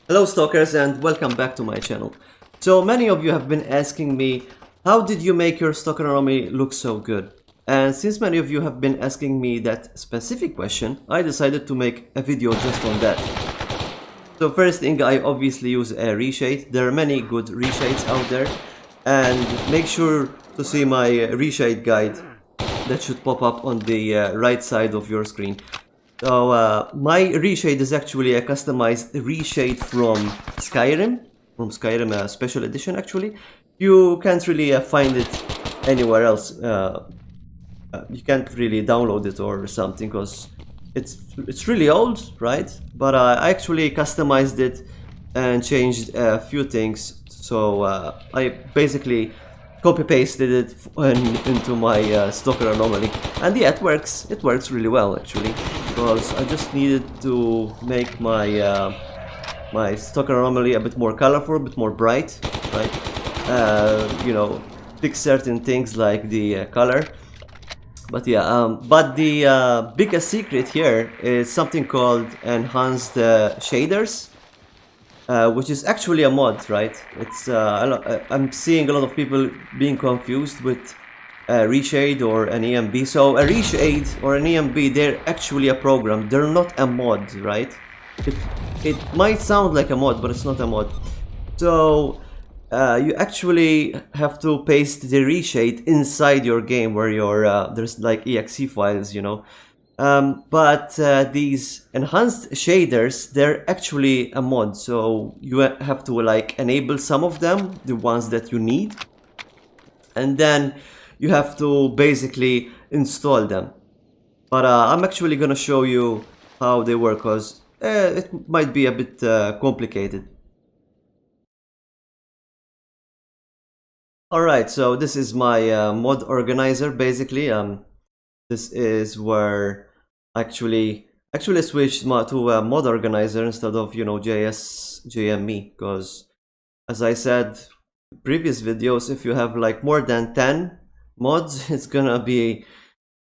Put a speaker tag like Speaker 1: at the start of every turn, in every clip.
Speaker 1: Hello stalkers and welcome back to my channel. So many of you have been asking me, how did you make your Stalker Anomaly look so good? And since many of you have been asking me that specific question, I decided to make a video just on that. So first thing, I obviously use a reshade. There are many good reshades out there, and make sure to see my reshade guide that should pop up on the right side of your screen. So my reshade is actually a customized reshade from Skyrim Special Edition actually. You can't really find it anywhere else. You can't really download it or something because it's really old, right? But I actually customized it and changed a few things. So I basically copy pasted it into my Stalker Anomaly, and yeah, it works. It works really well actually, because I just needed to make my Stalker Anomaly a bit more colorful, a bit more bright, right? You know, fix certain things like the color. But yeah, but the biggest secret here is something called enhanced shaders, which is actually a mod, right? It's I'm seeing a lot of people being confused with reshade or an EMB. So a reshade or an EMB, they're actually a program. They're not a mod, right? It it might sound like a mod, but it's not a mod. So you actually have to paste the reshade inside your game where your there's like exe files, you know. But these enhanced shaders, they're actually a mod, so you have to like enable some of them, the ones that you need, and then you have to basically install them. But I'm actually gonna show you how they work, because it might be a bit complicated. Alright, so this is my mod organizer basically. This is where actually switched to a mod organizer instead of, you know, JME, because as I said in previous videos, if you have like more than 10 mods, it's gonna be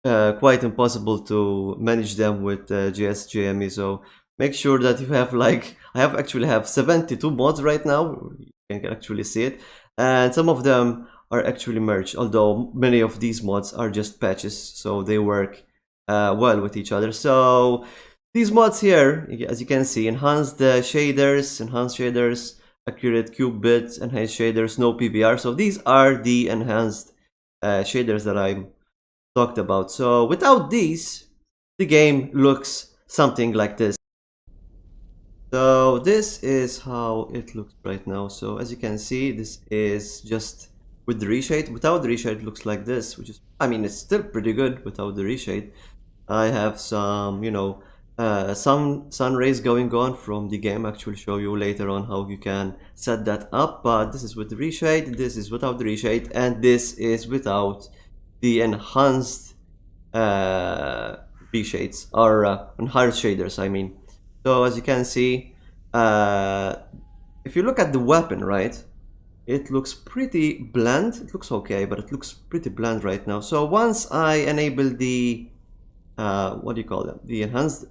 Speaker 1: quite impossible to manage them with JME. So make sure that you have like, I actually have 72 mods right now. You can actually see it, and some of them are actually merged, although many of these mods are just patches, so they work well with each other. So these mods here, as you can see, enhanced shaders, accurate cube bits, enhanced shaders, no PBR. So these are the enhanced shaders that I talked about. So without these, the game looks something like this. So this is how it looks right now. So as you can see, this is just with the reshade. Without the reshade, it looks like this, which is, I mean, it's still pretty good without the reshade. I have some, you know, some sunrays going on from the game. Actually show you later on how you can set that up, but this is with the reshade, this is without the reshade, and this is without the enhanced reshades, or enhanced shaders, I mean. So as you can see, if you look at the weapon, right, it looks pretty bland. It looks okay, but it looks pretty bland right now. So once I enable the what do you call them, the enhanced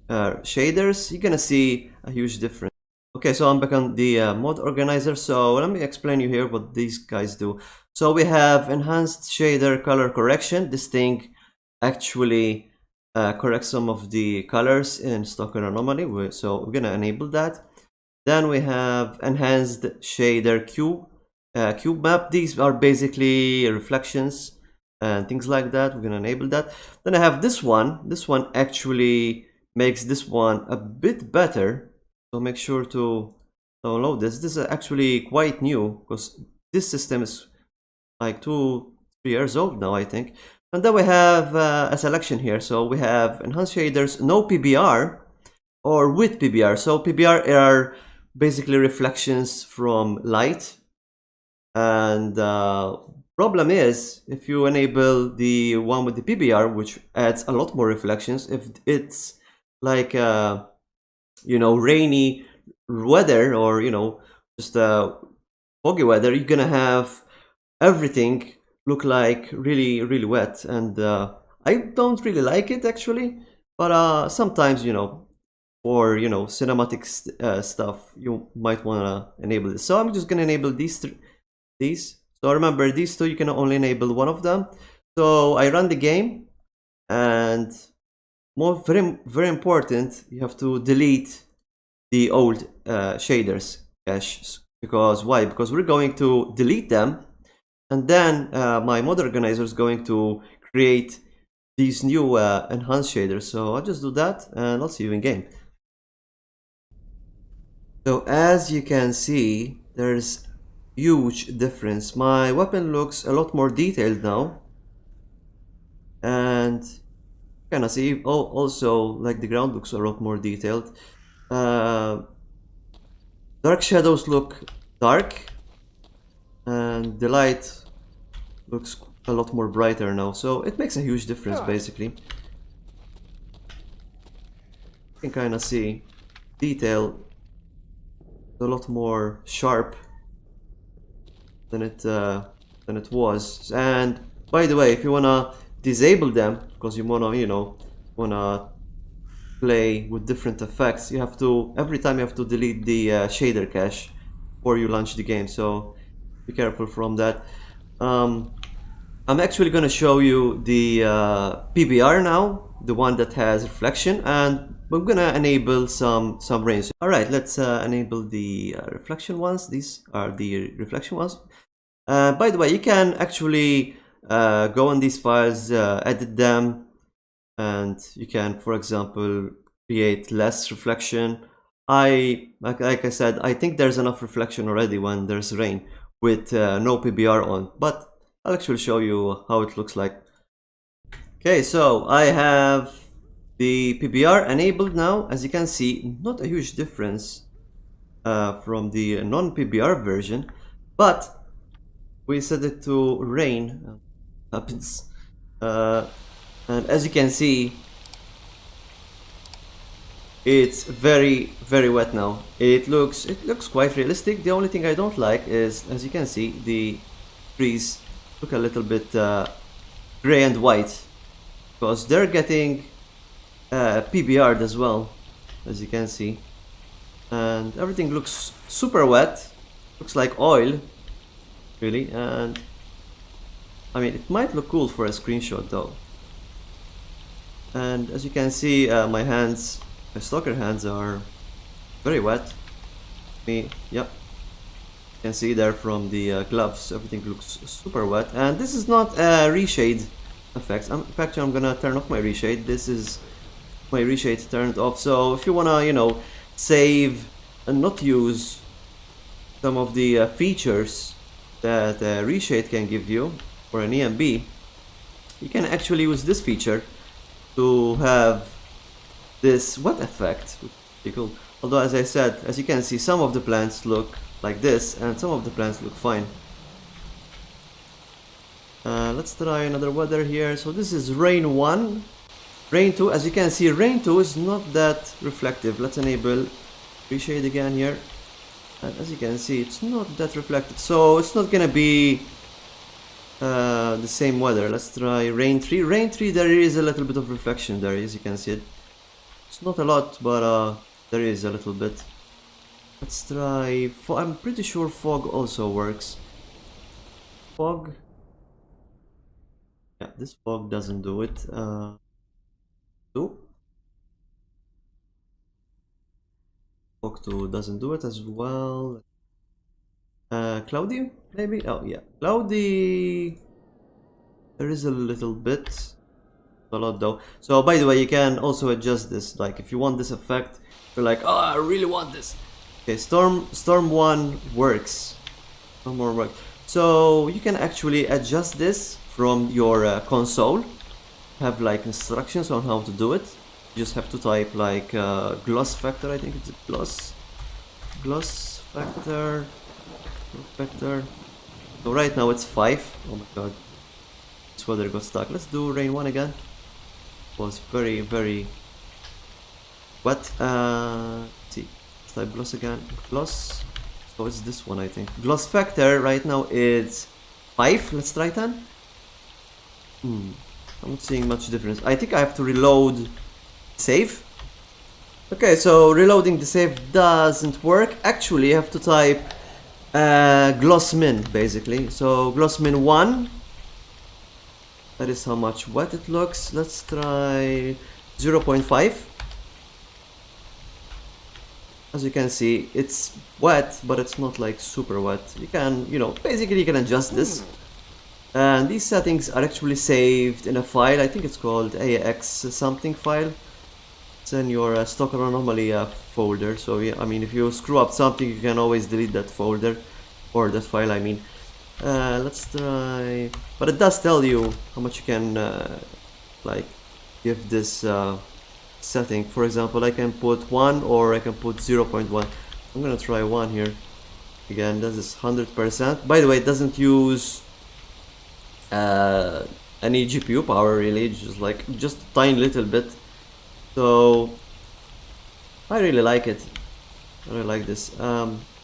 Speaker 1: shaders, you're gonna see a huge difference. Okay, so I'm back on the mod organizer. So let me explain you here what these guys do. So we have enhanced shader color correction. This thing actually corrects some of the colors in Stalker Anomaly, so we're gonna enable that. Then we have enhanced shader cube map. These are basically reflections and things like that. We're gonna enable that. Then I have this one. This one actually makes this one a bit better, so make sure to download this. This is actually quite new, because this system is like 2-3 years old now, I think. And then we have a selection here. So we have enhanced shaders, no PBR, or with PBR. So PBR are basically reflections from light, and problem is, if you enable the one with the PBR, which adds a lot more reflections, if it's like you know, rainy weather, or you know, just foggy weather, you're gonna have everything look like really wet, and I don't really like it actually. But sometimes, you know, for, you know, cinematic stuff, you might want to enable this. So I'm just going to enable these. So remember, these two, you can only enable one of them. So I run the game, and very important, you have to delete the old shaders cache. Because why? Because we're going to delete them, and then my mod organizer is going to create these new enhanced shaders. So I'll just do that, and I'll see you in game. So as you can see, there's huge difference. My weapon looks a lot more detailed now, and kind of see also like the ground looks a lot more detailed. Dark shadows look dark, and the light looks a lot more brighter now, so it makes a huge difference. Basically, you can kind of see detail a lot more sharp than it was. And by the way, if you wanna disable them because you wanna, you know, wanna play with different effects, you have to, every time you have to delete the shader cache before you launch the game, so be careful from that. I'm actually going to show you the PBR now, the one that has reflection, and we're going to enable some range. All right, let's enable the reflection ones. These are the reflection ones. By the way, you can actually go on these files, edit them, and you can, for example, create less reflection. Like I said, I think there's enough reflection already when there's rain with no PBR on, but I'll actually show you how it looks like. Okay, so I have the PBR enabled now. As you can see, not a huge difference from the non-PBR version, but we set it to rain. Happens. And as you can see, it's very wet now. It looks quite realistic. The only thing I don't like is, as you can see, the trees look a little bit gray and white, because they're getting PBR'd as well, as you can see, and everything looks super wet. Looks like oil, really. And I mean, it might look cool for a screenshot though. And as you can see, my hands, my stalker hands, are very wet. Yep, you can see there from the gloves, everything looks super wet. And this is not a reshade effect. In fact, I'm gonna turn off my reshade. This is my reshade turned off. So if you wanna, you know, save and not use some of the features that reshade can give you for an EMB, you can actually use this feature to have this wet effect, which is pretty cool. Although, as I said, as you can see, some of the plants look like this and some of the plants look fine. Let's try another weather here. So this is rain 1. Rain 2, as you can see, rain 2 is not that reflective. Let's enable reshade again here. And as you can see, it's not that reflective. So it's not gonna be the same weather. Let's try rain 3. Rain 3, there is a little bit of reflection there, as you can see it. It's not a lot, but there is a little bit. Let's try I'm pretty sure fog also works. Fog. Yeah, this fog doesn't do it. Fog 2 doesn't do it as well. Cloudy, maybe? Oh yeah, cloudy. There is a little bit. A lot though. So by the way, you can also adjust this. Like if you want this effect, you're like, oh, I really want this. Okay, storm 1 works. Storm 1 works. So you can actually adjust this from your console. Have like instructions on how to do it. You just have to type like gloss factor. I think it's gloss factor. So right now it's 5. Oh my god, this weather got stuck. Let's do rain 1 again. It was very wet. Let's see, let's type gloss again. Gloss. So it's this one, I think. Gloss factor right now is 5. Let's try 10. I'm not seeing much difference. I think I have to reload save. Okay, so reloading the save doesn't work. Actually, you have to type gloss min, basically. So gloss min 1. That is how much wet it looks. Let's try 0.5. As you can see, it's wet, but it's not like super wet. You can, basically you can adjust this. And these settings are actually saved in a file. I think it's called AX something file. It's in your Stalker Anomaly folder. So yeah, I mean, if you screw up something, you can always delete that folder, or that file, I mean. Let's try, but it does tell you how much you can like give this setting. For example, I can put 1 or I can put 0.1. I'm gonna try 1 here. Again, this is 100%. By the way, it doesn't use any GPU power really, just a tiny little bit. So I really like it. I really like this.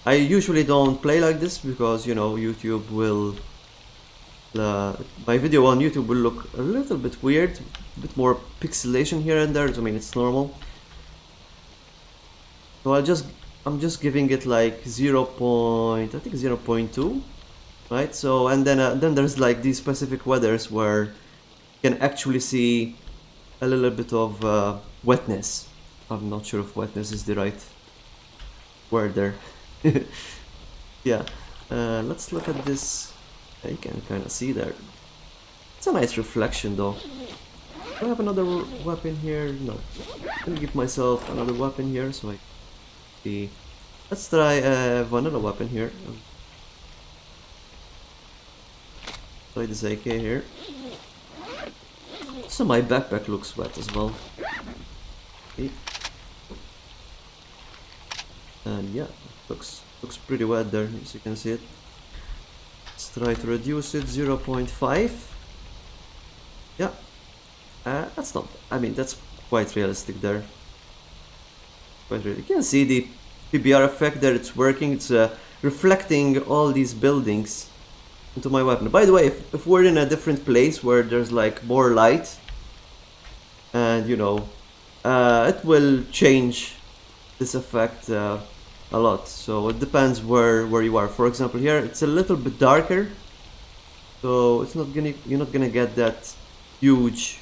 Speaker 1: I usually don't play like this because YouTube will my video on YouTube will look a little bit weird, a bit more pixelation here and there. I mean, it's normal. So I'm just giving it like 0.2, right? So and then there's like these specific weathers where you can actually see a little bit of wetness. I'm not sure if wetness is the right word there. Yeah, let's look at this. You can kind of see there. It's a nice reflection though. Do I have another weapon here? No. I'm gonna give myself another weapon here so I see. Let's try a vanilla weapon here. Try this AK here. So my backpack looks wet as well. Okay. And yeah, looks pretty wet there, as you can see it. Let's try to reduce it 0.5. Yeah, that's not. I mean, that's quite realistic there. You can see the PBR effect there. It's working. It's reflecting all these buildings into my weapon. By the way, if we're in a different place where there's like more light, and it will change this effect a lot. So it depends where you are. For example, here it's a little bit darker, so you're not gonna get that huge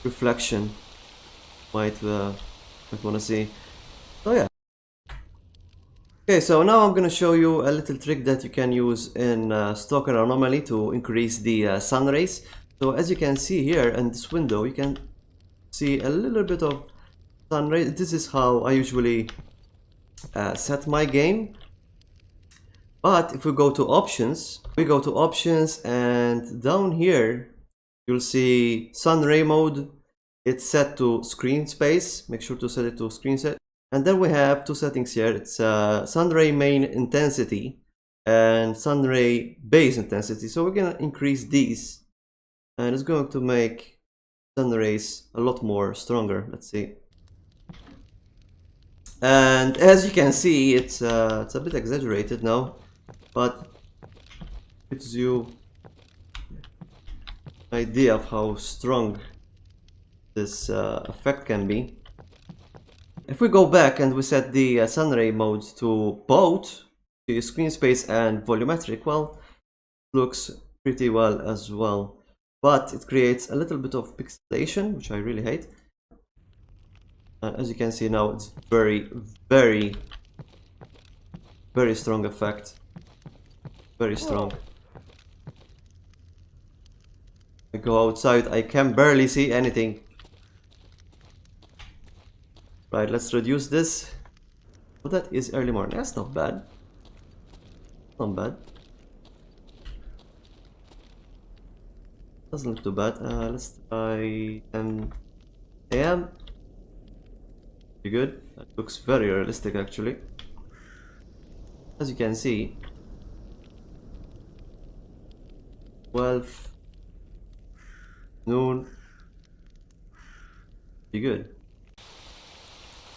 Speaker 1: reflection might want to see. So yeah. Okay, so now I'm gonna show you a little trick that you can use in Stalker Anomaly to increase the sun rays. So as you can see here in this window, you can see a little bit of sun rays. This is how I usually set my game. But if we go to options, and down here you'll see sun ray mode. It's set to screen space. Make sure to set it to screen set. And then we have two settings here. It's sun ray main intensity and sun ray base intensity. So we're gonna increase these, and it's going to make sun rays a lot more stronger. Let's see. And as you can see, it's a bit exaggerated now, but it gives you an idea of how strong this effect can be. If we go back and we set the sunray mode to both the screen space and volumetric, well, it looks pretty well as well, but it creates a little bit of pixelation, which I really hate. As you can see now, it's very, very, very strong effect. Very strong. I go outside, I can barely see anything. Right, let's reduce this. Oh, that is early morning. That's not bad. Not bad. Doesn't look too bad. Let's try 10 AM. Pretty good. That looks very realistic actually. As you can see, 12 noon. Pretty good.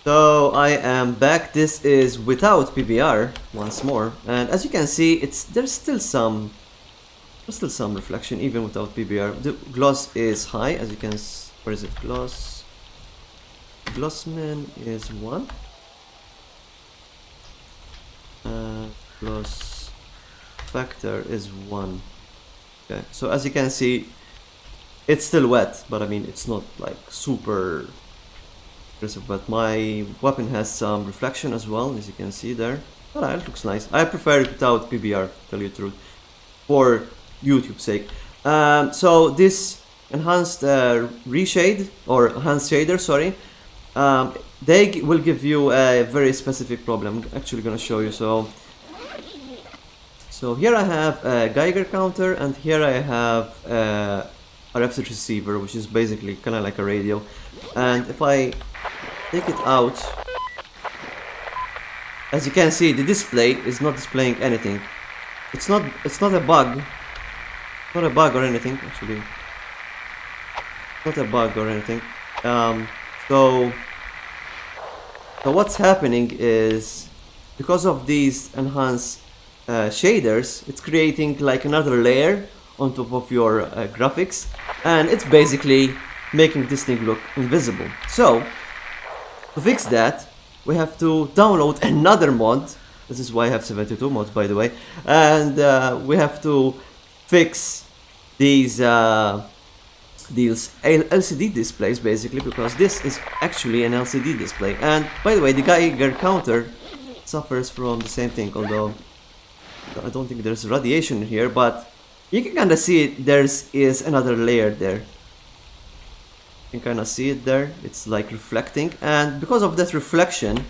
Speaker 1: So I am back. This is without PBR once more, and as you can see, there's still some reflection even without PBR. The gloss is high, as you can. Where is it? Gloss. Glossman is 1. Gloss factor is 1. Okay, so as you can see, it's still wet, but I mean, it's not like super aggressive, but my weapon has some reflection as well, as you can see there. Alright, it looks nice. I prefer it without PBR, tell you the truth, for YouTube's sake. So this enhanced reshade, or enhanced shader, sorry, they will give you a very specific problem. I'm actually gonna show you. So here I have a geiger counter, and here I have a RF receiver, which is basically kind of like a radio. And if I take it out, as you can see, the display is not displaying anything. It's not a bug. Not a bug or anything, actually. Not a bug or anything. So what's happening is, because of these enhanced shaders, it's creating like another layer on top of your graphics, and it's basically making this thing look invisible. So to fix that, we have to download another mod. This is why I have 72 mods, by the way, and we have to fix these LCD displays, basically, because this is actually an LCD display. And by the way, the Geiger counter suffers from the same thing, although I don't think there's radiation here, but you can kind of see it. There is another layer there. You can kind of see it there. It's like reflecting, and because of that reflection,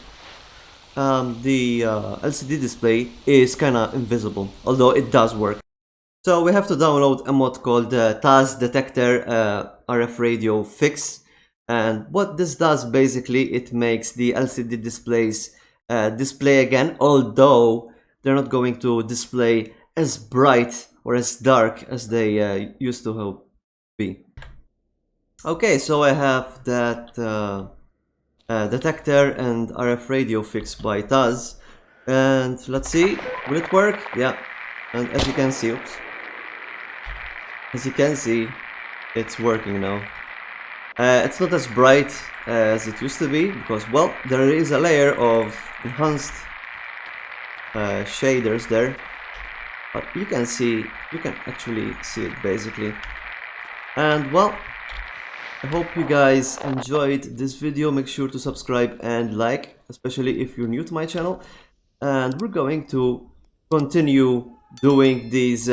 Speaker 1: the LCD display is kind of invisible, although it does work. So we have to download a mod called Taz Detector RF Radio Fix, and what this does, basically, it makes the LCD displays display again, although they're not going to display as bright or as dark as they used to be. Okay, so I have that Detector and RF Radio Fix by Taz, and let's see, will it work? Yeah, and as you can see, oops. As you can see, it's working now. It's not as bright as it used to be, because, well, there is a layer of enhanced shaders there, but you can actually see it, basically. And, well, I hope you guys enjoyed this video. Make sure to subscribe and like, especially if you're new to my channel. And we're going to continue doing these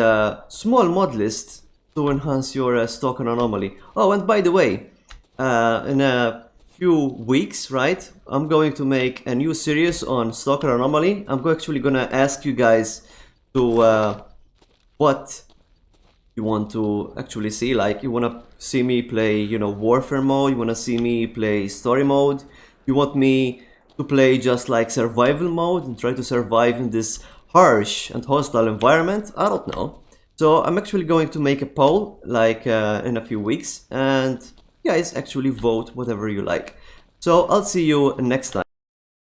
Speaker 1: small mod lists to enhance your Stalker Anomaly. Oh, and by the way, in a few weeks, right, I'm going to make a new series on Stalker Anomaly. I'm actually gonna ask you guys to what you want to actually see. Like, you wanna see me play, you know, warfare mode, you wanna see me play story mode, you want me to play just like survival mode and try to survive in this harsh and hostile environment. I don't know. So I'm actually going to make a poll, like in a few weeks, and you guys actually vote whatever you like. So I'll see you next time.